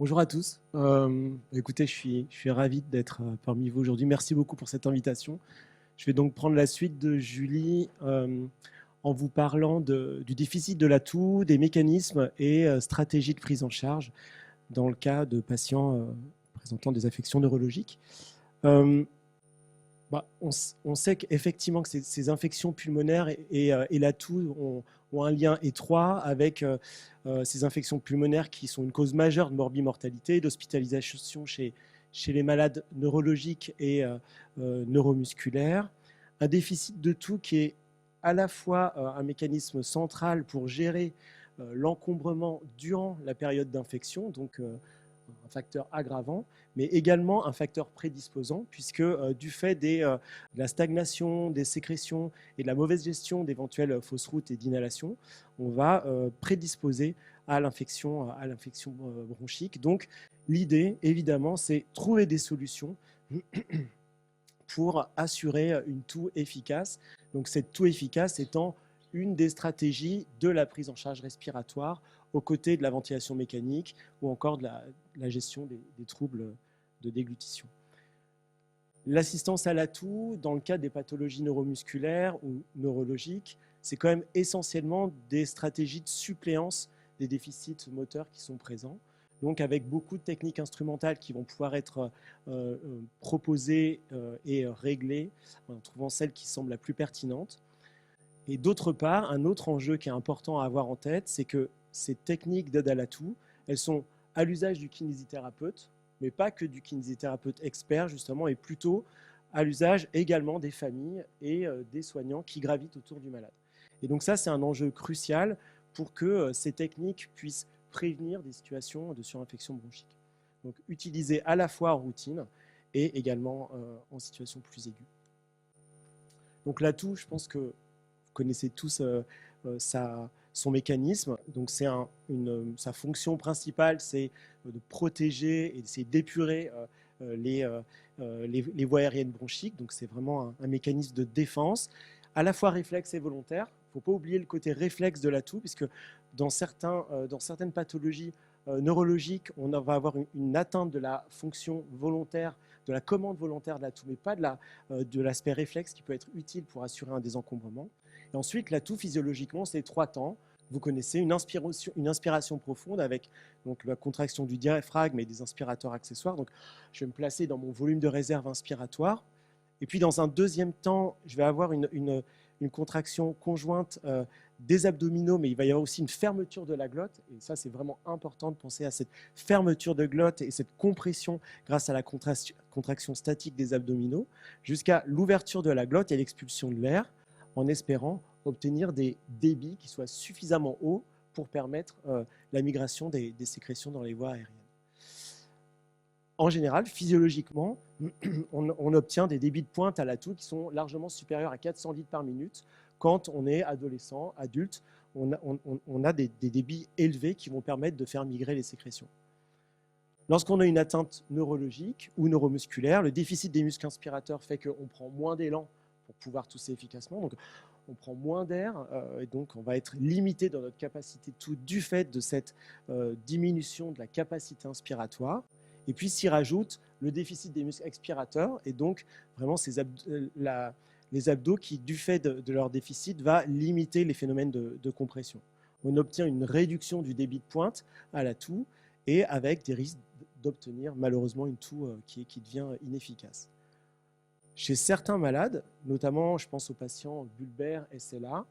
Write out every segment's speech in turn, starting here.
Bonjour à tous. Écoutez, je suis ravi d'être parmi vous aujourd'hui. Merci beaucoup pour cette invitation. Je vais donc prendre la suite de Julie en vous parlant du déficit de l'atout, des mécanismes et stratégies de prise en charge dans le cas de patients présentant des affections neurologiques. Euh, on sait qu'effectivement que ces infections pulmonaires et l'atout ont un lien étroit avec ces infections pulmonaires qui sont une cause majeure de morbimortalité, d'hospitalisation chez les malades neurologiques et neuromusculaires. Un déficit de tout qui est à la fois un mécanisme central pour gérer l'encombrement durant la période d'infection, donc un facteur aggravant, mais également un facteur prédisposant, puisque du fait de la stagnation des sécrétions et de la mauvaise gestion d'éventuelles fausses routes et d'inhalation, on va prédisposer à l'infection bronchique. Donc l'idée, évidemment, c'est trouver des solutions pour assurer une toux efficace. Donc cette toux efficace étant une des stratégies de la prise en charge respiratoire aux côtés de la ventilation mécanique ou encore de la gestion des troubles de déglutition. L'assistance à la toux, dans le cas des pathologies neuromusculaires ou neurologiques, c'est quand même essentiellement des stratégies de suppléance des déficits moteurs qui sont présents. Donc avec beaucoup de techniques instrumentales qui vont pouvoir être proposées et réglées en trouvant celle qui semble la plus pertinente. Et d'autre part, un autre enjeu qui est important à avoir en tête, c'est que ces techniques d'aide à la toux, elles sont à l'usage du kinésithérapeute, mais pas que du kinésithérapeute expert, justement, et plutôt à l'usage également des familles et des soignants qui gravitent autour du malade. Et donc ça, c'est un enjeu crucial pour que ces techniques puissent prévenir des situations de surinfection bronchique. Donc utilisées à la fois en routine et également en situation plus aiguë. Donc la toux, je pense que connaissez tous son mécanisme. Donc, sa fonction principale, c'est de protéger et d'essayer d'épurer les voies aériennes bronchiques. Donc, c'est vraiment un mécanisme de défense, à la fois réflexe et volontaire. Il ne faut pas oublier le côté réflexe de la toux, puisque dans certaines pathologies neurologiques, on va avoir une atteinte de la fonction volontaire, de la commande volontaire de la toux, mais pas de l'aspect réflexe qui peut être utile pour assurer un désencombrement. Et ensuite, la toux, physiologiquement, c'est 3 temps. Vous connaissez une inspiration profonde avec donc, la contraction du diaphragme et des inspirateurs accessoires. Donc, je vais me placer dans mon volume de réserve inspiratoire. Et puis, dans un deuxième temps, je vais avoir une contraction conjointe des abdominaux, mais il va y avoir aussi une fermeture de la glotte. Et ça, c'est vraiment important de penser à cette fermeture de glotte et cette compression grâce à la contraction statique des abdominaux, jusqu'à l'ouverture de la glotte et l'expulsion de l'air, en espérant obtenir des débits qui soient suffisamment hauts pour permettre la migration des sécrétions dans les voies aériennes. En général, physiologiquement, on obtient des débits de pointe à la toux qui sont largement supérieurs à 400 litres par minute. Quand on est adolescent, adulte, on a des débits élevés qui vont permettre de faire migrer les sécrétions. Lorsqu'on a une atteinte neurologique ou neuromusculaire, le déficit des muscles inspirateurs fait qu'on prend moins d'élan pour pouvoir tousser efficacement. Donc, on prend moins d'air et donc on va être limité dans notre capacité de toux du fait de cette diminution de la capacité inspiratoire. Et puis s'y rajoute le déficit des muscles expirateurs et donc vraiment les abdos qui, du fait de leur déficit, va limiter les phénomènes de compression. On obtient une réduction du débit de pointe à la toux et avec des risques d'obtenir malheureusement une toux qui devient inefficace. Chez certains malades, notamment je pense aux patients bulbaires SLA,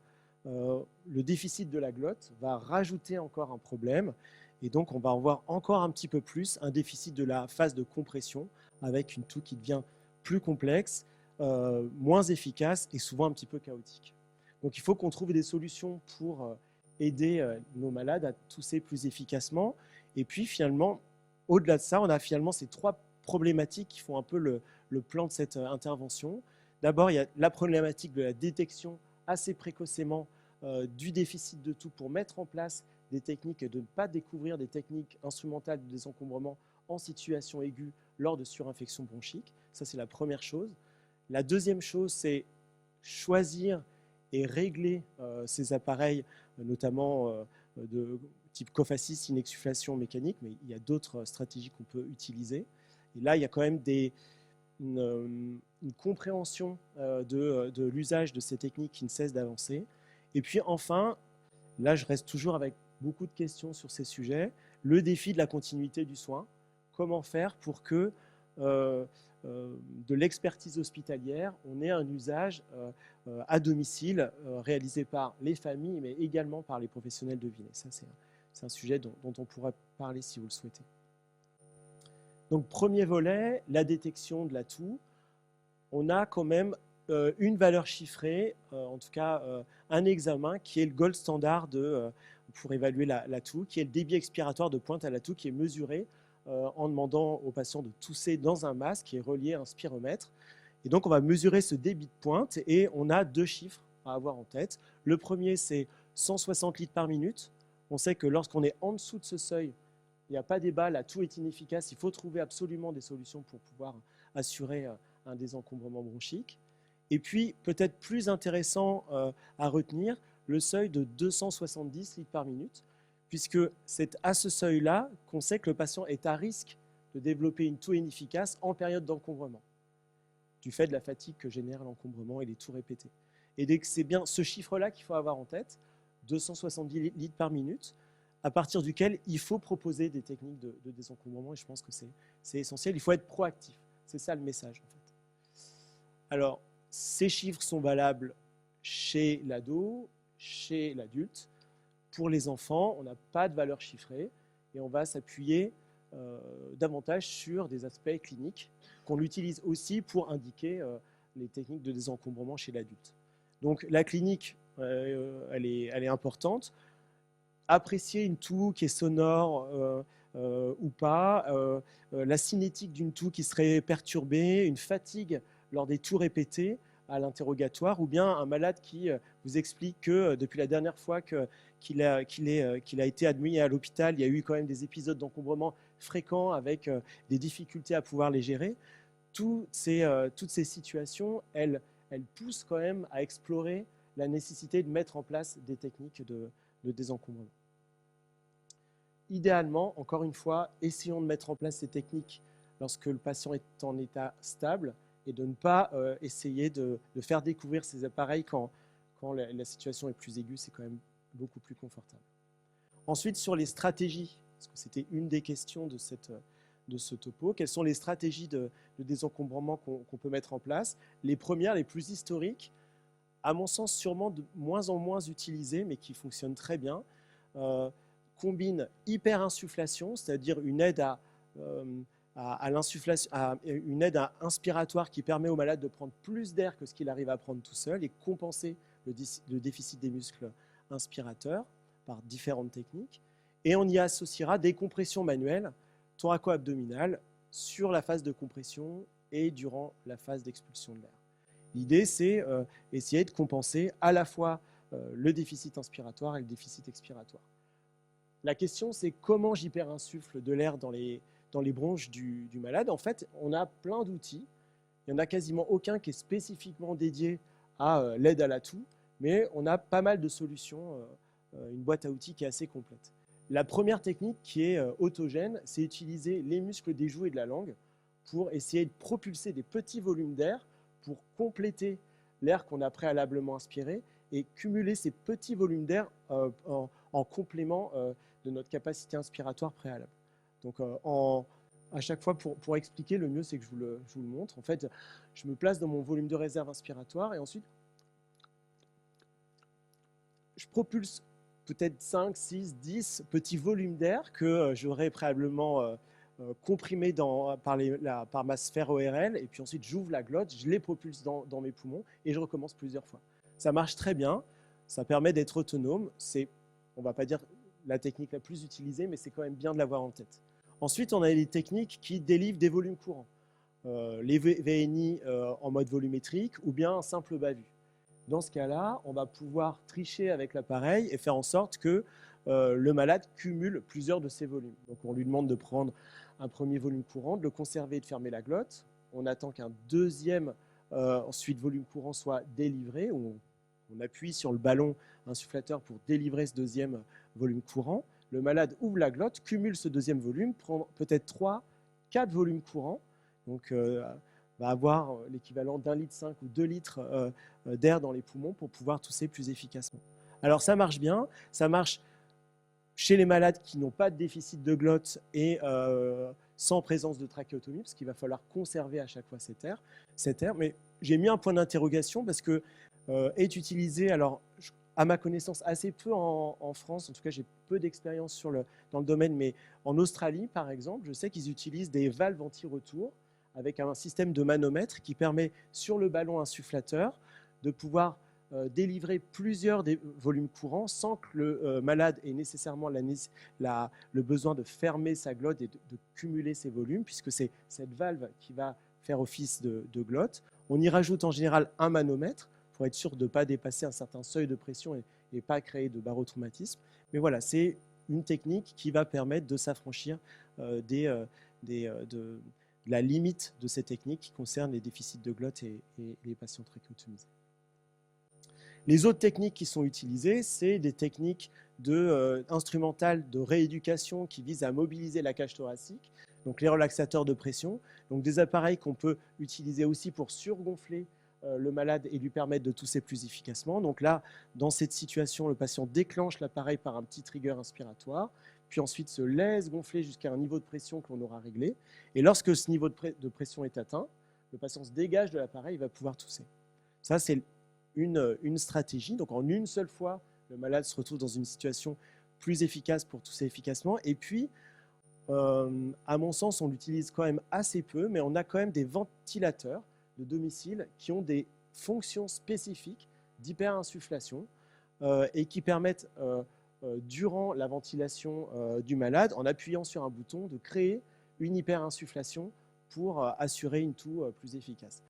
le déficit de la glotte va rajouter encore un problème et donc on va avoir encore un petit peu plus un déficit de la phase de compression avec une toux qui devient plus complexe, moins efficace et souvent un petit peu chaotique. Donc il faut qu'on trouve des solutions pour aider nos malades à tousser plus efficacement. Et puis finalement, au-delà de ça, on a finalement ces 3 problématiques qui font un peu le plan de cette intervention. D'abord, il y a la problématique de la détection assez précocement du déficit de toux pour mettre en place des techniques et de ne pas découvrir des techniques instrumentales de désencombrement en situation aiguë lors de surinfection bronchique. Ça, c'est la première chose. La deuxième chose, c'est choisir et régler ces appareils, notamment type cofacis, inexsufflation mécanique, mais il y a d'autres stratégies qu'on peut utiliser. Et là, il y a quand même une compréhension de l'usage de ces techniques qui ne cesse d'avancer. Et puis enfin, là, je reste toujours avec beaucoup de questions sur ces sujets. Le défi de la continuité du soin. Comment faire pour que de l'expertise hospitalière, on ait un usage à domicile réalisé par les familles, mais également par les professionnels de ville. Et ça, c'est un sujet dont on pourra parler si vous le souhaitez. Donc, premier volet, la détection de la toux. On a quand même une valeur chiffrée, en tout cas un examen qui est le gold standard pour évaluer la toux, qui est le débit expiratoire de pointe à la toux, qui est mesuré en demandant aux patients de tousser dans un masque qui est relié à un spiromètre. Et donc, on va mesurer ce débit de pointe et on a 2 chiffres à avoir en tête. Le premier, c'est 160 litres par minute. On sait que lorsqu'on est en dessous de ce seuil, il n'y a pas débat, la toux est inefficace. Il faut trouver absolument des solutions pour pouvoir assurer un désencombrement bronchique. Et puis, peut-être plus intéressant à retenir, le seuil de 270 litres par minute, puisque c'est à ce seuil-là qu'on sait que le patient est à risque de développer une toux inefficace en période d'encombrement, du fait de la fatigue que génère l'encombrement et les toux répétées. Et c'est bien ce chiffre-là qu'il faut avoir en tête, 270 litres par minute, à partir duquel il faut proposer des techniques de désencombrement, et je pense que c'est essentiel. Il faut être proactif. C'est ça le message, en fait. Alors, ces chiffres sont valables chez l'ado, chez l'adulte. Pour les enfants, on n'a pas de valeur chiffrée et on va s'appuyer davantage sur des aspects cliniques qu'on utilise aussi pour indiquer les techniques de désencombrement chez l'adulte. Donc la clinique, elle est importante. Apprécier une toux qui est sonore ou pas, la cinétique d'une toux qui serait perturbée, une fatigue lors des toux répétées à l'interrogatoire, ou bien un malade qui vous explique que depuis la dernière fois qu'il a été admis à l'hôpital, il y a eu quand même des épisodes d'encombrement fréquents avec des difficultés à pouvoir les gérer. Toutes ces situations, elles poussent quand même à explorer la nécessité de mettre en place des techniques de désencombrement. Idéalement, encore une fois, essayons de mettre en place ces techniques lorsque le patient est en état stable et de ne pas essayer de faire découvrir ces appareils quand la situation est plus aiguë, c'est quand même beaucoup plus confortable. Ensuite, sur les stratégies, parce que c'était une des questions de ce topo, quelles sont les stratégies de désencombrement qu'on peut mettre en place? Les premières, les plus historiques, à mon sens sûrement de moins en moins utilisées, mais qui fonctionnent très bien, combinent hyperinsufflation, c'est-à-dire une aide une aide inspiratoire qui permet au malade de prendre plus d'air que ce qu'il arrive à prendre tout seul et compenser le déficit des muscles inspirateurs par différentes techniques. Et on y associera des compressions manuelles thoraco-abdominales sur la phase de compression et durant la phase d'expulsion de l'air. L'idée, c'est essayer de compenser à la fois le déficit inspiratoire et le déficit expiratoire. La question, c'est comment j'hyperinsuffle de l'air dans les bronches du malade. En fait, on a plein d'outils. Il n'y en a quasiment aucun qui est spécifiquement dédié à l'aide à la toux, mais on a pas mal de solutions, une boîte à outils qui est assez complète. La première technique qui est autogène, c'est utiliser les muscles des joues et de la langue pour essayer de propulser des petits volumes d'air pour compléter l'air qu'on a préalablement inspiré et cumuler ces petits volumes d'air en complément de notre capacité inspiratoire préalable. Donc, à chaque fois, pour expliquer, le mieux, c'est que je vous le montre. En fait, je me place dans mon volume de réserve inspiratoire et ensuite, je propulse peut-être 5, 6, 10 petits volumes d'air que j'aurais préalablement comprimés par ma sphère ORL. Et puis ensuite, j'ouvre la glotte, je les propulse dans mes poumons et je recommence plusieurs fois. Ça marche très bien. Ça permet d'être autonome. C'est, on ne va pas dire la technique la plus utilisée, mais c'est quand même bien de l'avoir en tête. Ensuite, on a les techniques qui délivrent des volumes courants. Les VNI en mode volumétrique ou bien un simple bas-vu. Dans ce cas-là, on va pouvoir tricher avec l'appareil et faire en sorte que le malade cumule plusieurs de ces volumes. Donc on lui demande de prendre un premier volume courant, de le conserver et de fermer la glotte. On attend qu'un deuxième ensuite volume courant soit délivré. On appuie sur le ballon insufflateur pour délivrer ce deuxième volume courant. le malade ouvre la glotte, cumule ce deuxième volume, prend peut-être 3, 4 volumes courants, donc va avoir l'équivalent d'1,5 litre ou 2 litres d'air dans les poumons pour pouvoir tousser plus efficacement. Alors ça marche bien, ça marche chez les malades qui n'ont pas de déficit de glotte et sans présence de trachéotomie, parce qu'il va falloir conserver à chaque fois cet air. Mais j'ai mis un point d'interrogation parce que est utilisé, alors à ma connaissance, assez peu en France. En tout cas, j'ai peu d'expérience dans le domaine, mais en Australie, par exemple, je sais qu'ils utilisent des valves anti-retour avec un système de manomètre qui permet, sur le ballon insufflateur, de pouvoir délivrer plusieurs des volumes courants sans que le malade ait nécessairement le besoin de fermer sa glotte et de cumuler ses volumes, puisque c'est cette valve qui va faire office de glotte. On y rajoute en général un manomètre pour être sûr de ne pas dépasser un certain seuil de pression et pas créer de barotraumatisme. Mais voilà, c'est une technique qui va permettre de s'affranchir de la limite de ces techniques qui concernent les déficits de glotte et les patients trachéotomisés. Les autres techniques qui sont utilisées, c'est des techniques instrumentales de rééducation qui visent à mobiliser la cage thoracique, donc les relaxateurs de pression, donc des appareils qu'on peut utiliser aussi pour surgonfler le malade et lui permettre de tousser plus efficacement. Donc là, dans cette situation, le patient déclenche l'appareil par un petit trigger inspiratoire, puis ensuite se laisse gonfler jusqu'à un niveau de pression que l'on aura réglé. Et lorsque ce niveau de pression est atteint, le patient se dégage de l'appareil et va pouvoir tousser. Ça, c'est une stratégie. Donc en une seule fois, le malade se retrouve dans une situation plus efficace pour tousser efficacement. Et puis, à mon sens, on l'utilise quand même assez peu, mais on a quand même des ventilateurs de domicile qui ont des fonctions spécifiques d'hyperinsufflation et qui permettent, durant la ventilation du malade, en appuyant sur un bouton, de créer une hyperinsufflation pour assurer une toux plus efficace.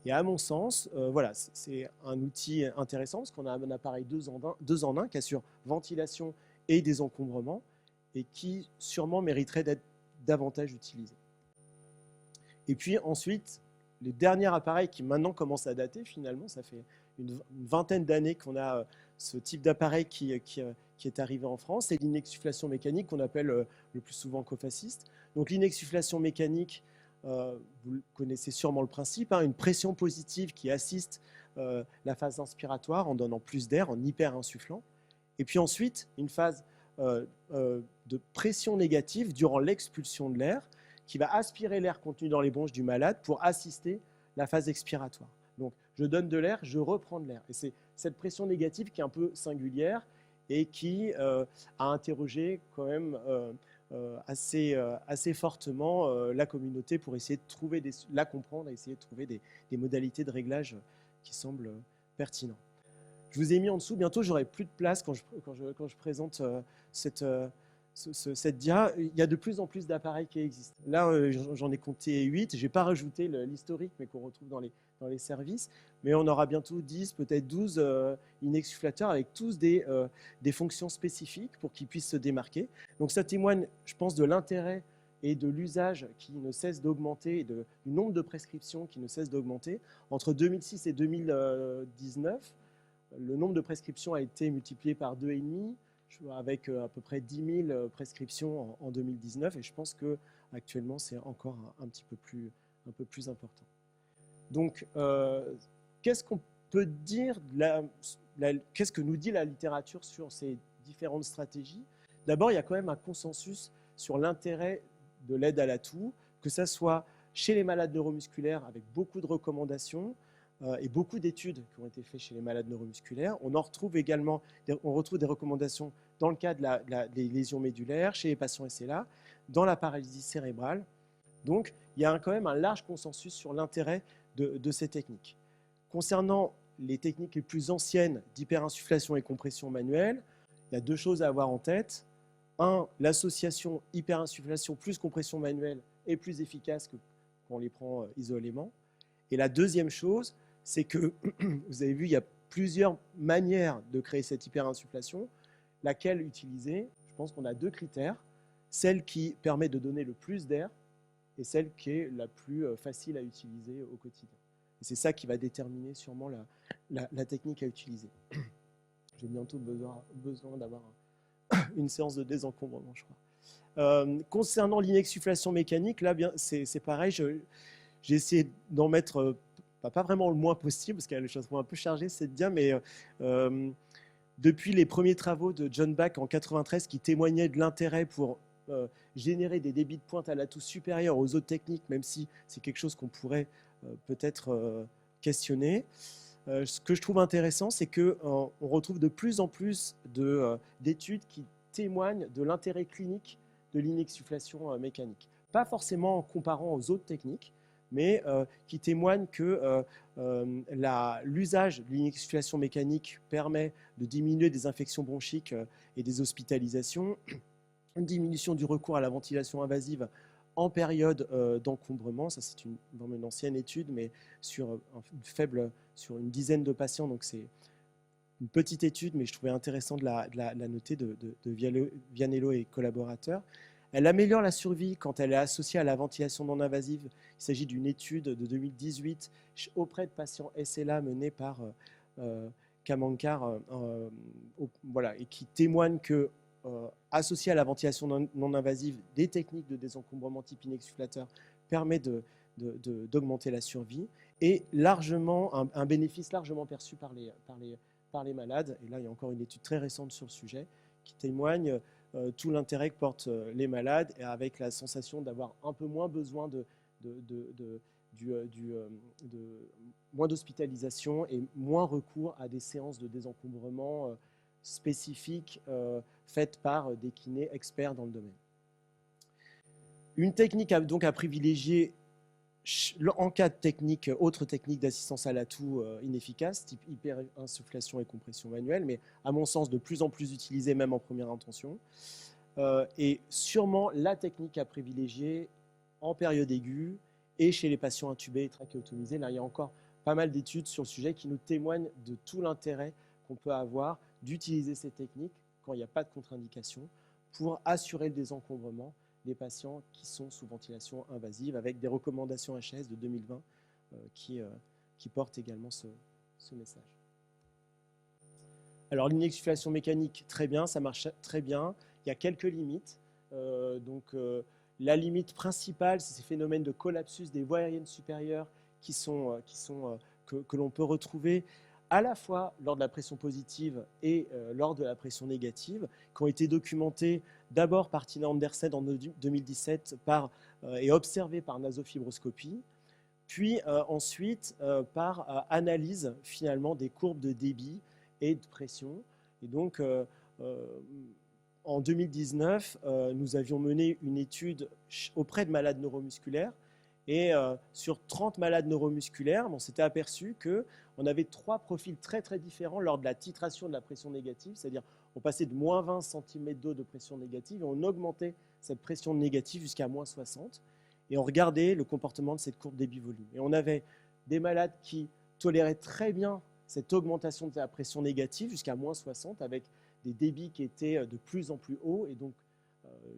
Et à mon sens, voilà, c'est un outil intéressant parce qu'on a un appareil deux en un qui assure ventilation et désencombrement et qui sûrement mériterait d'être davantage utilisé. Et puis ensuite, les derniers appareils qui maintenant commencent à dater, finalement, ça fait une vingtaine d'années qu'on a ce type d'appareil qui est arrivé en France, c'est l'inexsufflation mécanique qu'on appelle le plus souvent cofacyste. Donc l'inexsufflation mécanique, vous connaissez sûrement le principe, une pression positive qui assiste la phase inspiratoire en donnant plus d'air, en hyper-insufflant. Et puis ensuite, une phase de pression négative durant l'expulsion de l'air qui va aspirer l'air contenu dans les bronches du malade pour assister la phase expiratoire. Donc, je donne de l'air, je reprends de l'air. Et c'est cette pression négative qui est un peu singulière et qui a interrogé quand même assez fortement la communauté pour essayer de la comprendre et essayer de trouver des modalités de réglage qui semblent pertinentes. Je vous ai mis en dessous, bientôt j'aurai plus de place quand je présente cette dia. Il y a de plus en plus d'appareils qui existent. Là, j'en ai compté 8, je n'ai pas rajouté l'historique, mais qu'on retrouve dans les services. Mais on aura bientôt 10, peut-être 12 inexsufflateurs avec tous des fonctions spécifiques pour qu'ils puissent se démarquer. Donc ça témoigne, je pense, de l'intérêt et de l'usage qui ne cesse d'augmenter, et du nombre de prescriptions qui ne cesse d'augmenter. Entre 2006 et 2019, le nombre de prescriptions a été multiplié par 2,5, avec à peu près 10 000 prescriptions en 2019, et je pense qu'actuellement, c'est encore un peu plus important. Donc, qu'est-ce qu'on peut dire, qu'est-ce que nous dit la littérature sur ces différentes stratégies? D'abord, il y a quand même un consensus sur l'intérêt de l'aide à la toux, que ce soit chez les malades neuromusculaires, avec beaucoup de recommandations et beaucoup d'études qui ont été faites chez les malades neuromusculaires. On retrouve des recommandations dans le cas des lésions médulaires, chez les patients SLA, dans la paralysie cérébrale. Donc, il y a quand même un large consensus sur l'intérêt de ces techniques. Concernant les techniques les plus anciennes d'hyperinsufflation et compression manuelle, il y a deux choses à avoir en tête. Un, l'association hyperinsufflation plus compression manuelle est plus efficace que quand on les prend isolément. Et la deuxième chose, c'est que, vous avez vu, il y a plusieurs manières de créer cette hyperinsufflation. Laquelle utiliser? Je pense qu'on a deux critères. Celle qui permet de donner le plus d'air et celle qui est la plus facile à utiliser au quotidien. Et c'est ça qui va déterminer sûrement la technique à utiliser. J'ai bientôt besoin d'avoir une séance de désencombrement, je crois. Concernant l'inexsufflation mécanique, là, c'est pareil, j'ai essayé d'en mettre pas vraiment le moins possible, parce qu'il y a les choses un peu chargées, c'est bien, mais depuis les premiers travaux de John Bach en 93 qui témoignaient de l'intérêt pour générer des débits de pointe à l'atout supérieurs aux autres techniques, même si c'est quelque chose qu'on pourrait peut-être questionner. Ce que je trouve intéressant, c'est qu'on retrouve de plus en plus d'études qui témoignent de l'intérêt clinique de l'inexsufflation mécanique. Pas forcément en comparant aux autres techniques, mais qui témoignent que l'usage de l'inexsufflation mécanique permet de diminuer des infections bronchiques et des hospitalisations, une diminution du recours à la ventilation invasive en période d'encombrement. Ça, c'est vraiment une ancienne étude, mais sur une dizaine de patients, donc c'est une petite étude, mais je trouvais intéressant de la noter, de Vianello et collaborateurs. Elle améliore la survie quand elle est associée à la ventilation non invasive. Il s'agit d'une étude de 2018 auprès de patients SLA menée par Kamankar, voilà, et qui témoigne que associé à la ventilation non invasive, des techniques de désencombrement type inexsufflateur permet d'augmenter la survie et largement, un bénéfice largement perçu par les malades. Et là, il y a encore une étude très récente sur le sujet qui témoigne tout l'intérêt que portent les malades, et avec la sensation d'avoir un peu moins besoin moins d'hospitalisation et moins recours à des séances de désencombrement spécifiques faites par des kinés experts dans le domaine. Une technique donc à privilégier en cas de autre technique d'assistance à l'atout inefficace, type hyperinsufflation et compression manuelle, mais à mon sens de plus en plus utilisée même en première intention, et sûrement la technique à privilégier en période aiguë et chez les patients intubés et trachéotomisés. Là, il y a encore pas mal d'études sur le sujet qui nous témoignent de tout l'intérêt qu'on peut avoir d'utiliser ces techniques quand il n'y a pas de contre-indication pour assurer le désencombrement des patients qui sont sous ventilation invasive, avec des recommandations HS de 2020 qui portent également ce message. Alors l'inexsufflation mécanique, très bien, ça marche très bien. Il y a quelques limites. La limite principale, c'est ces phénomènes de collapsus des voies aériennes supérieures que l'on peut retrouver à la fois lors de la pression positive et lors de la pression négative, qui ont été documentés d'abord par Tina Andersen en 2017 et observés par nasofibroscopie, puis ensuite par analyse finalement des courbes de débit et de pression. Et donc, en 2019, nous avions mené une étude auprès de malades neuromusculaires, et sur 30 malades neuromusculaires, on s'était aperçu qu'on avait 3 profils très très différents lors de la titration de la pression négative, c'est-à-dire on passait de moins 20 cm d'eau de pression négative et on augmentait cette pression négative jusqu'à moins 60, et on regardait le comportement de cette courbe débit-volume. Et on avait des malades qui toléraient très bien cette augmentation de la pression négative jusqu'à moins 60, avec des débits qui étaient de plus en plus hauts, et donc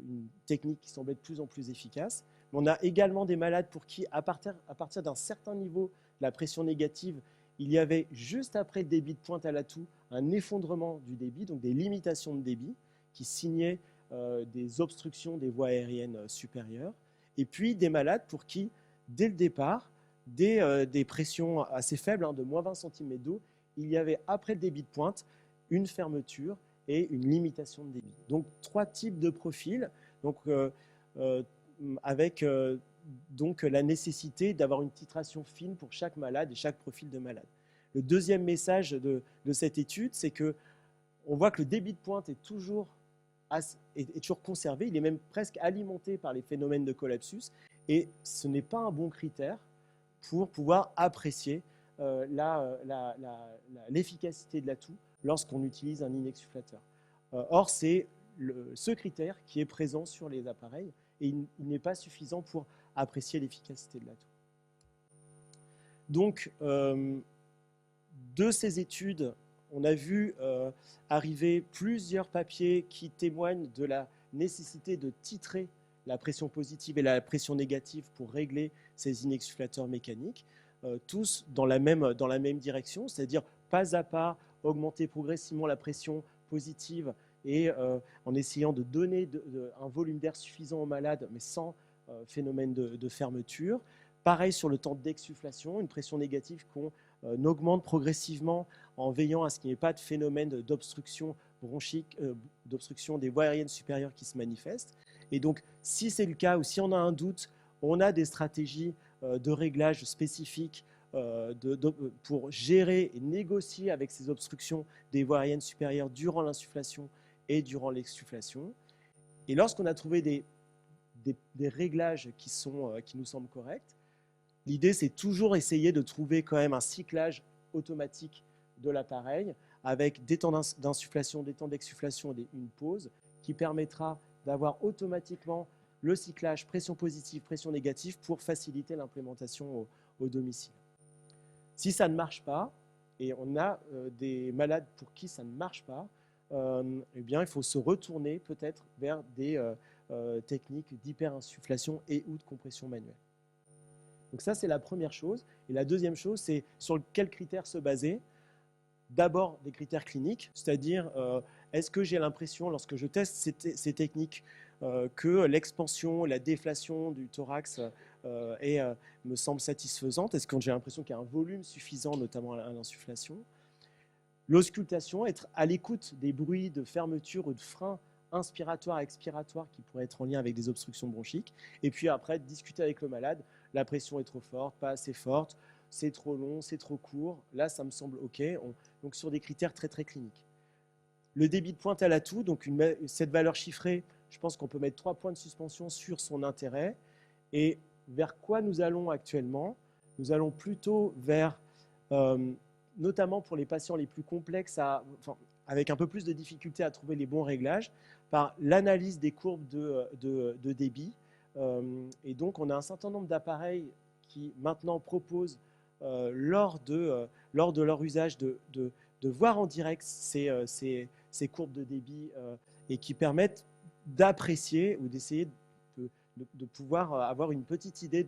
une technique qui semblait de plus en plus efficace. On a également des malades pour qui, à partir d'un certain niveau de la pression négative, il y avait juste après le débit de pointe à l'atout un effondrement du débit, donc des limitations de débit qui signaient des obstructions des voies aériennes supérieures. Et puis des malades pour qui, dès le départ, des pressions assez faibles, de moins 20 cm d'eau, il y avait après le débit de pointe une fermeture et une limitation de débit. Donc 3 types de profils, avec donc la nécessité d'avoir une titration fine pour chaque malade et chaque profil de malade. Le deuxième message de cette étude, c'est qu'on voit que le débit de pointe est toujours conservé, il est même presque alimenté par les phénomènes de collapsus, et ce n'est pas un bon critère pour pouvoir apprécier l'efficacité de l'atout lorsqu'on utilise un inexsufflateur. Or, c'est ce critère qui est présent sur les appareils, et il n'est pas suffisant pour apprécier l'efficacité de l'atout. Donc, de ces études, on a vu arriver plusieurs papiers qui témoignent de la nécessité de titrer la pression positive et la pression négative pour régler ces inexsufflateurs mécaniques, tous dans la même direction, c'est-à-dire pas à pas augmenter progressivement la pression positive et en essayant de donner un volume d'air suffisant aux malades, mais sans phénomène de fermeture. Pareil sur le temps d'exsufflation, une pression négative qu'on augmente progressivement en veillant à ce qu'il n'y ait pas de phénomène d'obstruction bronchique, d'obstruction des voies aériennes supérieures qui se manifestent. Et donc, si c'est le cas ou si on a un doute, on a des stratégies de réglage spécifiques pour gérer et négocier avec ces obstructions des voies aériennes supérieures durant l'insufflation et durant l'exsufflation. Et lorsqu'on a trouvé des réglages qui nous semblent corrects, l'idée, c'est toujours essayer de trouver quand même un cyclage automatique de l'appareil avec des temps d'insufflation, des temps d'exsufflation et une pause qui permettra d'avoir automatiquement le cyclage pression positive, pression négative pour faciliter l'implémentation au domicile. Si ça ne marche pas, et on a des malades pour qui ça ne marche pas, eh bien, il faut se retourner peut-être vers des techniques d'hyperinsufflation et ou de compression manuelle. Donc ça, c'est la première chose. Et la deuxième chose, c'est sur quels critères se baser. D'abord, des critères cliniques, c'est-à-dire est-ce que j'ai l'impression, lorsque je teste ces techniques, que l'expansion, la déflation du thorax me semble satisfaisante? Est-ce que j'ai l'impression qu'il y a un volume suffisant, notamment à l'insufflation? L'auscultation, être à l'écoute des bruits de fermeture ou de frein inspiratoire, expiratoire qui pourraient être en lien avec des obstructions bronchiques. Et puis après, discuter avec le malade. La pression est trop forte, pas assez forte, c'est trop long, c'est trop court. Là, ça me semble OK. Donc sur des critères très, très cliniques. Le débit de pointe à l'atout, donc cette valeur chiffrée, je pense qu'on peut mettre 3 points de suspension sur son intérêt. Et vers quoi nous allons actuellement? Nous allons plutôt vers, notamment pour les patients les plus complexes, avec un peu plus de difficulté à trouver les bons réglages, par l'analyse des courbes de débit. Et donc, on a un certain nombre d'appareils qui maintenant proposent, lors de leur usage, de voir en direct ces courbes de débit et qui permettent d'apprécier ou d'essayer de pouvoir avoir une petite idée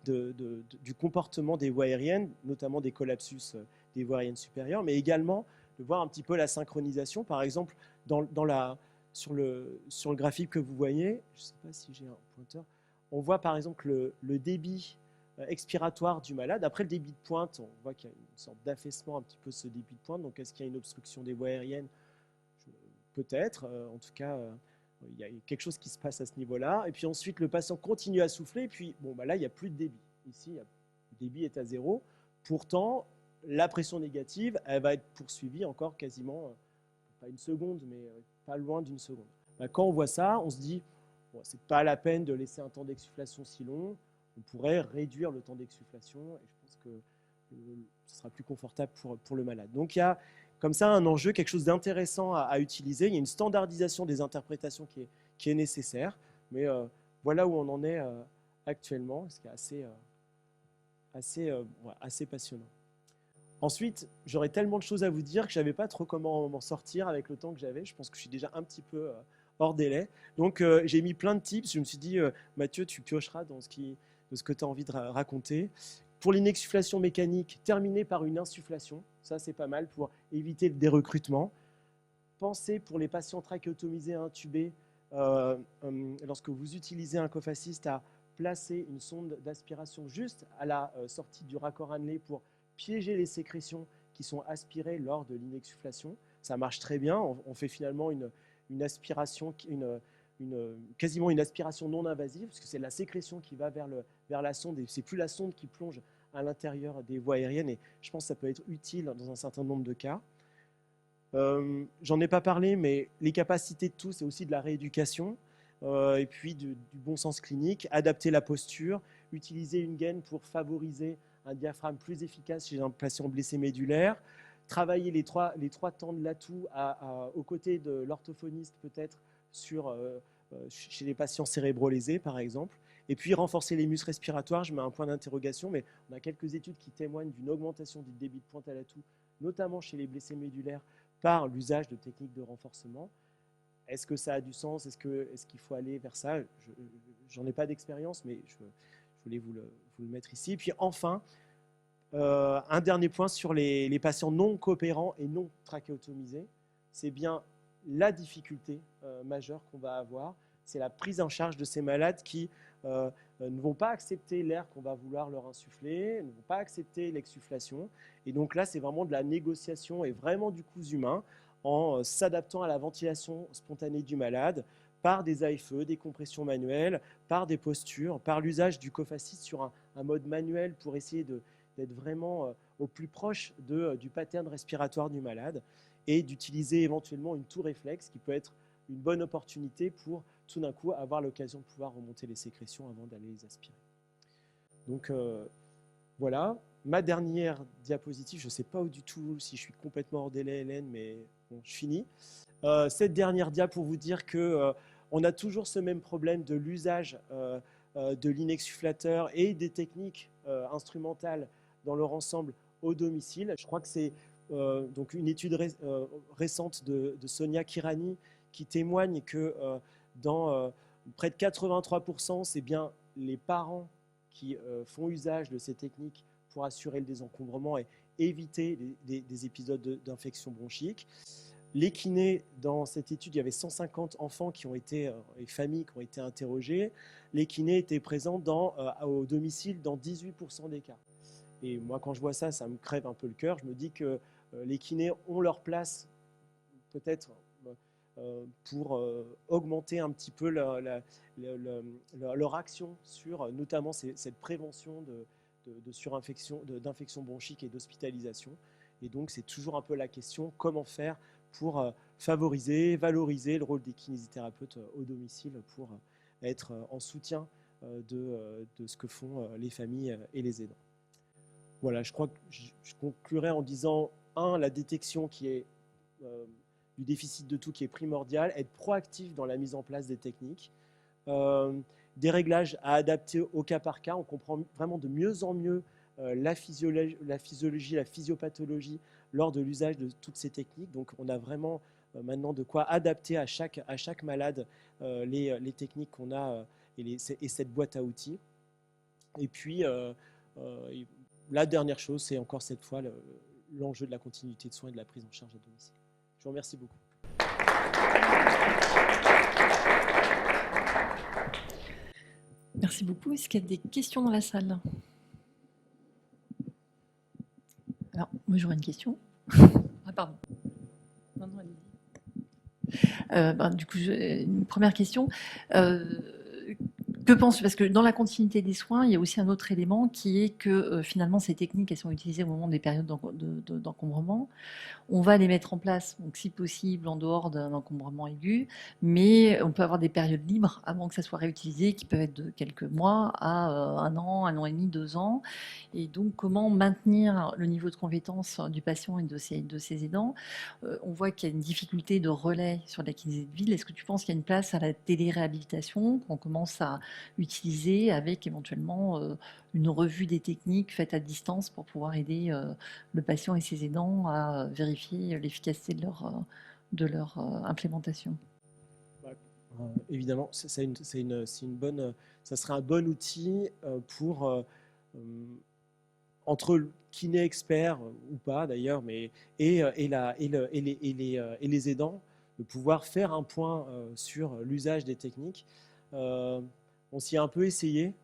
du comportement des voies aériennes, notamment des collapsus des voies aériennes supérieures, mais également de voir un petit peu la synchronisation. Par exemple, sur le graphique que vous voyez, je ne sais pas si j'ai un pointeur, on voit par exemple le débit expiratoire du malade. Après le débit de pointe, on voit qu'il y a une sorte d'affaissement un petit peu de ce débit de pointe. Donc est-ce qu'il y a une obstruction des voies aériennes? Peut-être. En tout cas, il y a quelque chose qui se passe à ce niveau-là. Et puis ensuite, le patient continue à souffler. Et puis là, il n'y a plus de débit. Ici, le débit est à 0. Pourtant, la pression négative, elle va être poursuivie encore quasiment, pas une seconde, mais pas loin d'une seconde. Quand on voit ça, on se dit, ce n'est pas la peine de laisser un temps d'exsufflation si long. On pourrait réduire le temps d'exsufflation et je pense que ce sera plus confortable pour le malade. Donc il y a comme ça un enjeu, quelque chose d'intéressant à utiliser. Il y a une standardisation des interprétations qui est nécessaire, mais voilà où on en est actuellement, ce qui est assez passionnant. Ensuite, j'aurais tellement de choses à vous dire que je ne savais pas trop comment m'en sortir avec le temps que j'avais. Je pense que je suis déjà un petit peu hors délai. Donc, j'ai mis plein de tips. Je me suis dit, Mathieu, tu piocheras dans ce que tu as envie de raconter. Pour l'inexsufflation mécanique, terminer par une insufflation. Ça, c'est pas mal pour éviter le dérecrutement. Pensez pour les patients trachéotomisés et intubés, lorsque vous utilisez un cofacyste, à placer une sonde d'aspiration juste à la sortie du raccord annelé pour piéger les sécrétions qui sont aspirées lors de l'inexsufflation. Ça marche très bien. On fait finalement une aspiration, quasiment une aspiration non invasive, parce que c'est la sécrétion qui va vers la sonde, et c'est plus la sonde qui plonge à l'intérieur des voies aériennes, et je pense que ça peut être utile dans un certain nombre de cas. J'en ai pas parlé, mais les capacités de tout, c'est aussi de la rééducation, et puis du bon sens clinique, adapter la posture, utiliser une gaine pour favoriser un diaphragme plus efficace chez un patient blessé médulaire, travailler les trois temps de l'atout aux côtés de l'orthophoniste peut-être chez les patients cérébrolésés par exemple, et puis renforcer les muscles respiratoires. Je mets un point d'interrogation, mais on a quelques études qui témoignent d'une augmentation du débit de pointe à l'atout, notamment chez les blessés médulaires, par l'usage de techniques de renforcement. Est-ce que ça a du sens? Est-ce qu'il faut aller vers ça? J'en ai pas d'expérience, mais je voulais vous le mettre ici. Puis enfin, un dernier point sur les patients non coopérants et non trachéotomisés. C'est bien la difficulté majeure qu'on va avoir, c'est la prise en charge de ces malades qui ne vont pas accepter l'air qu'on va vouloir leur insuffler, ne vont pas accepter l'exsufflation. Et donc là, c'est vraiment de la négociation et vraiment du cousu humain en s'adaptant à la ventilation spontanée du malade par des AFE, des compressions manuelles, par des postures, par l'usage du cofacice sur un mode manuel pour essayer d'être vraiment au plus proche du pattern respiratoire du malade et d'utiliser éventuellement une toux réflexe qui peut être une bonne opportunité pour tout d'un coup avoir l'occasion de pouvoir remonter les sécrétions avant d'aller les aspirer. Donc voilà, ma dernière diapositive, je ne sais pas du tout si je suis complètement hors délai, Hélène, mais bon, je finis. Cette dernière dia pour vous dire que on a toujours ce même problème de l'usage de l'inexsufflateur et des techniques instrumentales dans leur ensemble au domicile. Je crois que c'est donc une étude récente de Sonia Kirani qui témoigne que dans près de 83%, c'est bien les parents qui font usage de ces techniques pour assurer le désencombrement et éviter des épisodes d'infection bronchique. Les kinés, dans cette étude, il y avait 150 enfants qui ont été, et familles qui ont été interrogées. Les kinés étaient présents au domicile dans 18% des cas. Et moi, quand je vois ça, ça me crève un peu le cœur. Je me dis que les kinés ont leur place, peut-être, pour augmenter un petit peu leur action sur notamment cette prévention de surinfection, d'infection bronchique et d'hospitalisation. Et donc, c'est toujours un peu la question, comment faire pour favoriser, valoriser le rôle des kinésithérapeutes au domicile pour être en soutien de ce que font les familles et les aidants. Voilà, je crois que je conclurai en disant, la détection qui est du déficit de toux qui est primordial, être proactif dans la mise en place des techniques, des réglages à adapter au cas par cas. On comprend vraiment de mieux en mieux la physiologie, la physiopathologie lors de l'usage de toutes ces techniques. Donc on a vraiment maintenant de quoi adapter à chaque malade les techniques qu'on a et cette boîte à outils. Et puis la dernière chose, c'est encore cette fois l'enjeu de la continuité de soins et de la prise en charge à domicile. Je vous remercie beaucoup. Merci beaucoup. Est-ce qu'il y a des questions dans la salle? Alors, moi j'aurais une question. Ah, pardon. Non, non, allez-y. Du coup, une première question. Que penses-tu? Parce que dans la continuité des soins, il y a aussi un autre élément qui est que finalement, ces techniques, elles sont utilisées au moment des périodes d'encombrement. On va les mettre en place, donc si possible, en dehors d'un encombrement aigu, mais on peut avoir des périodes libres avant que ça soit réutilisé, qui peuvent être de quelques mois à 1 an et demi, 2 ans. Et donc, comment maintenir le niveau de compétence du patient et de ses aidants? On voit qu'il y a une difficulté de relais sur la kinésie de ville. Est-ce que tu penses qu'il y a une place à la téléréhabilitation qu'on commence à utiliser avec éventuellement une revue des techniques faite à distance pour pouvoir aider le patient et ses aidants à vérifier l'efficacité de leur implémentation? Évidemment, ça serait un bon outil pour, entre le kiné expert ou pas d'ailleurs, et les aidants, de pouvoir faire un point sur l'usage des techniques. On s'y a un peu essayé.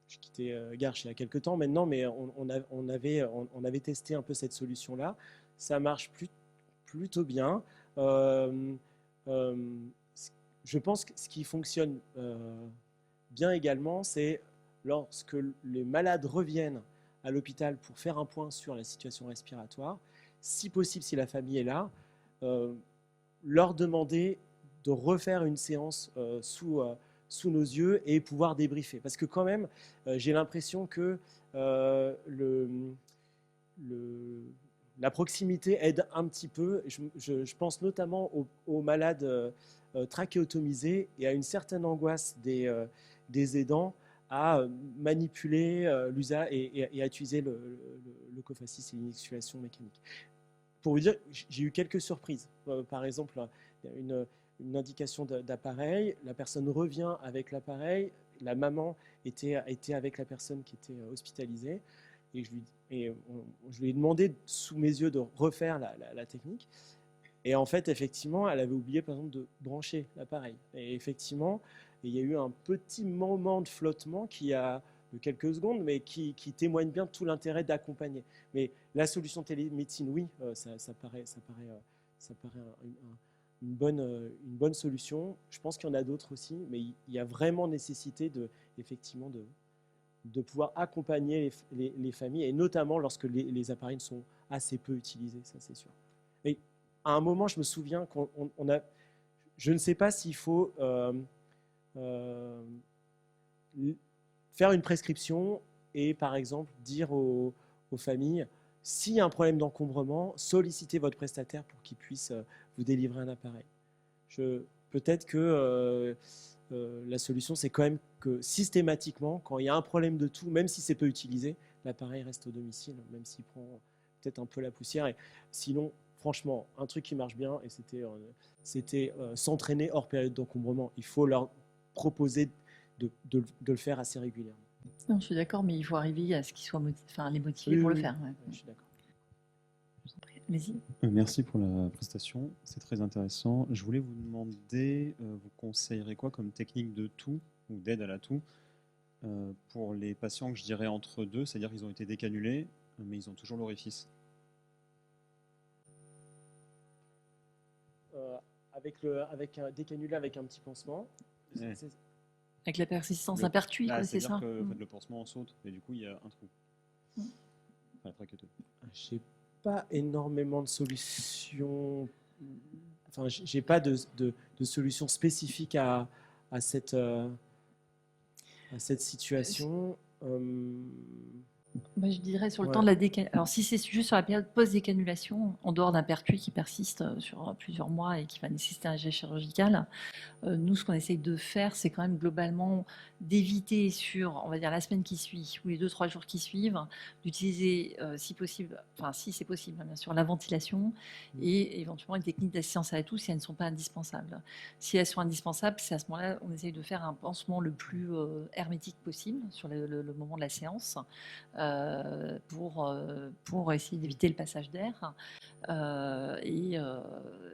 J'ai quitté Garches il y a quelques temps maintenant, mais on avait testé un peu cette solution-là. Ça marche plutôt bien. Je pense que ce qui fonctionne bien également, c'est lorsque les malades reviennent à l'hôpital pour faire un point sur la situation respiratoire, si possible, si la famille est là, leur demander de refaire une séance sous nos yeux et pouvoir débriefer. Parce que quand même, j'ai l'impression que la proximité aide un petit peu. Je pense notamment aux malades trachéotomisés et à une certaine angoisse des aidants à manipuler l'usage et à utiliser le cofacice et l'inexsufflation mécanique. Pour vous dire, j'ai eu quelques surprises. Par exemple, une indication d'appareil, la personne revient avec l'appareil, la maman était avec la personne qui était hospitalisée, et je lui ai demandé sous mes yeux de refaire la technique. Et en fait, effectivement, elle avait oublié, par exemple, de brancher l'appareil. Et effectivement, il y a eu un petit moment de flottement de quelques secondes, mais qui témoigne bien de tout l'intérêt d'accompagner. Mais la solution télémédecine, oui, ça paraît une bonne solution. Je pense qu'il y en a d'autres aussi, mais il y a vraiment nécessité effectivement de pouvoir accompagner les familles, et notamment lorsque les appareils sont assez peu utilisés, ça c'est sûr. Mais à un moment, je me souviens je ne sais pas s'il faut faire une prescription et par exemple dire aux familles, s'il y a un problème d'encombrement, sollicitez votre prestataire pour qu'il puisse vous délivrer un appareil. Peut-être que la solution, c'est quand même que systématiquement, quand il y a un problème de tout, même si c'est peu utilisé, l'appareil reste au domicile, même s'il prend peut-être un peu la poussière. Et sinon, franchement, un truc qui marche bien, et c'était s'entraîner hors période d'encombrement. Il faut leur proposer de le faire assez régulièrement. Non, je suis d'accord, mais il faut arriver à ce qu'ils soient les motiver pour le faire. Ouais. Je suis d'accord. Allez-y. Merci pour la prestation, c'est très intéressant. Je voulais vous demander, vous conseillerez quoi comme technique de toux ou d'aide à la toux pour les patients que je dirais entre deux, c'est-à-dire qu'ils ont été décanulés, mais ils ont toujours l'orifice. Avec un décanulé avec un petit pansement. Ouais. Avec la persistance d'un pertuis, c'est ça. C'est-à-dire que le pansement saute et du coup il y a un trou. Enfin, j'ai pas énormément de solutions. Enfin, j'ai pas de solution spécifique à cette situation. Je dirais sur le temps de la décanulation. Alors, si c'est juste sur la période post-décanulation, en dehors d'un pertuis qui persiste sur plusieurs mois et qui va nécessiter un geste chirurgical, nous, ce qu'on essaye de faire, c'est quand même globalement d'éviter sur, on va dire, la semaine qui suit ou les 2-3 jours qui suivent, d'utiliser, si possible, enfin, si c'est possible, bien sûr, la ventilation et éventuellement une technique d'assistance à la toux si elles ne sont pas indispensables. Si elles sont indispensables, c'est à ce moment-là, on essaye de faire un pansement le plus hermétique possible sur le moment de la séance. Pour essayer d'éviter le passage d'air.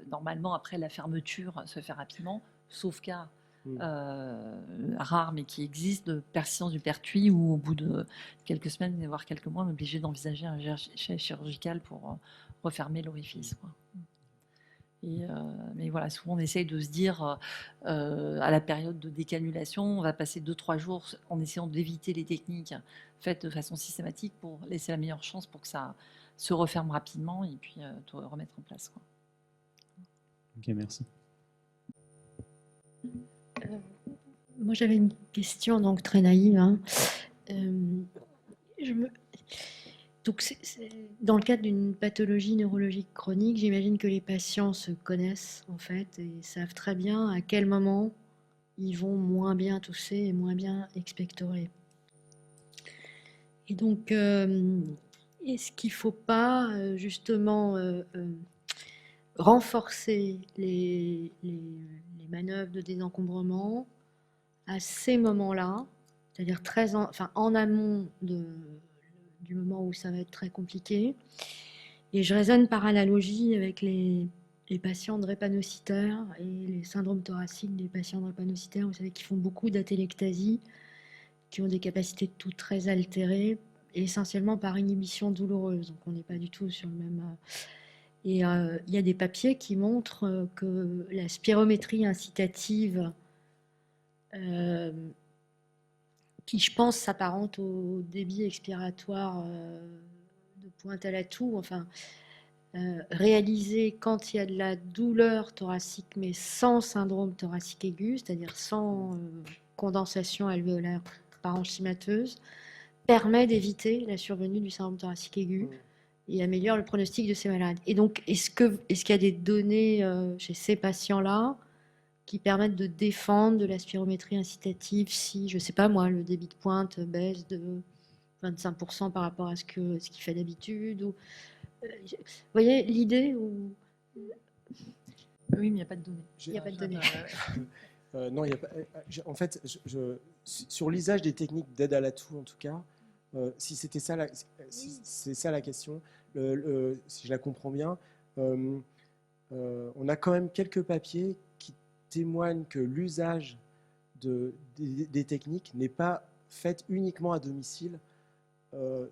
Normalement, après, la fermeture se fait rapidement, sauf cas rare, mais qui existe, de persistance du pertuis, où au bout de quelques semaines, voire quelques mois, on est obligé d'envisager un geste chirurgical pour refermer l'orifice. Mais voilà, souvent on essaye de se dire à la période de décanulation, on va passer 2-3 jours en essayant d'éviter les techniques faites de façon systématique pour laisser la meilleure chance pour que ça se referme rapidement et puis tout remettre en place. Ok, merci. Moi j'avais une question donc très naïve. Donc, dans le cadre d'une pathologie neurologique chronique, j'imagine que les patients se connaissent en fait et savent très bien à quel moment ils vont moins bien tousser et moins bien expectorer. Et donc, est-ce qu'il ne faut pas justement renforcer les manœuvres de désencombrement à ces moments-là, c'est-à-dire en amont du moment où ça va être très compliqué. Et je raisonne par analogie avec les patients drépanocytaires et les syndromes thoraciques des patients drépanocytaires, vous savez, qui font beaucoup d'atélectasie, qui ont des capacités de toux très altérées, essentiellement par inhibition douloureuse. Donc on n'est pas du tout sur le même... Et il y a des papiers qui montrent que la spirométrie incitative, qui, je pense, s'apparente au débit expiratoire de pointe à la toux, enfin, réalisé quand il y a de la douleur thoracique, mais sans syndrome thoracique aigu, c'est-à-dire sans condensation alvéolaire parenchymateuse, permet d'éviter la survenue du syndrome thoracique aigu et améliore le pronostic de ces malades. Et donc, est-ce qu'il y a des données chez ces patients-là qui permettent de défendre de la spirométrie incitative si, je ne sais pas moi, le débit de pointe baisse de 25% par rapport à ce qu'il fait d'habitude ou... Vous voyez l'idée ou... Oui, mais il n'y a pas de données. Il n'y a pas de données. Non, il n'y a pas. En fait, sur l'usage des techniques d'aide à la toux, en tout cas, si c'était ça, si c'est ça la question, si je la comprends bien, on a quand même quelques papiers qui témoignent que l'usage des techniques n'est pas fait uniquement à domicile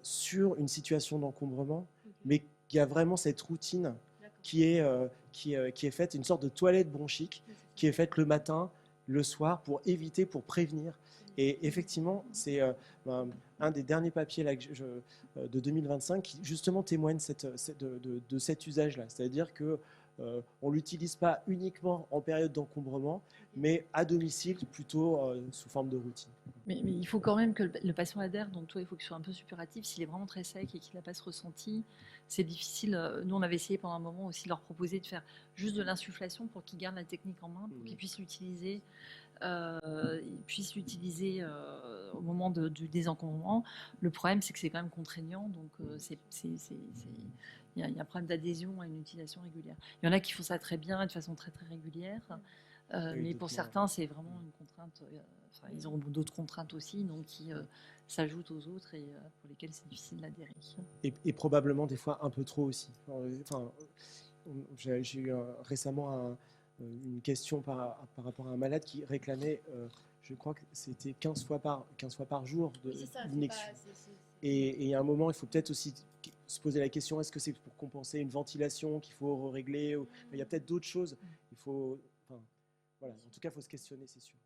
sur une situation d'encombrement, mais qu'il y a vraiment cette routine qui est faite, une sorte de toilette bronchique qui est faite le matin, le soir, pour éviter, pour prévenir. Et effectivement, c'est un des derniers papiers là, de 2025 qui justement témoigne de cet usage-là. C'est-à-dire que on ne l'utilise pas uniquement en période d'encombrement, mais à domicile, plutôt sous forme de routine. Mais il faut quand même que le patient adhère, donc toi, il faut qu'il soit un peu suppuratif. S'il est vraiment très sec et qu'il n'a pas ce ressenti, c'est difficile. Nous, on avait essayé pendant un moment aussi de leur proposer de faire juste de l'insufflation pour qu'ils gardent la technique en main, pour qu'ils puissent l'utiliser. Au moment du désencombrement. Le problème, c'est que c'est quand même contraignant, donc il y a un problème d'adhésion à une utilisation régulière. Il y en a qui font ça très bien et de façon très très régulière, mais pour certains, c'est vraiment une contrainte. Ils ont d'autres contraintes aussi, donc qui s'ajoutent aux autres et pour lesquelles c'est difficile d'adhérer. Et probablement des fois un peu trop aussi. Enfin, j'ai eu récemment une question par rapport à un malade qui réclamait, je crois que c'était 15 fois par jour d'injection. Et il y a un moment, il faut peut-être aussi se poser la question, est-ce que c'est pour compenser une ventilation qu'il faut régler, il y a peut-être d'autres choses. Il faut, voilà. En tout cas, il faut se questionner, c'est sûr.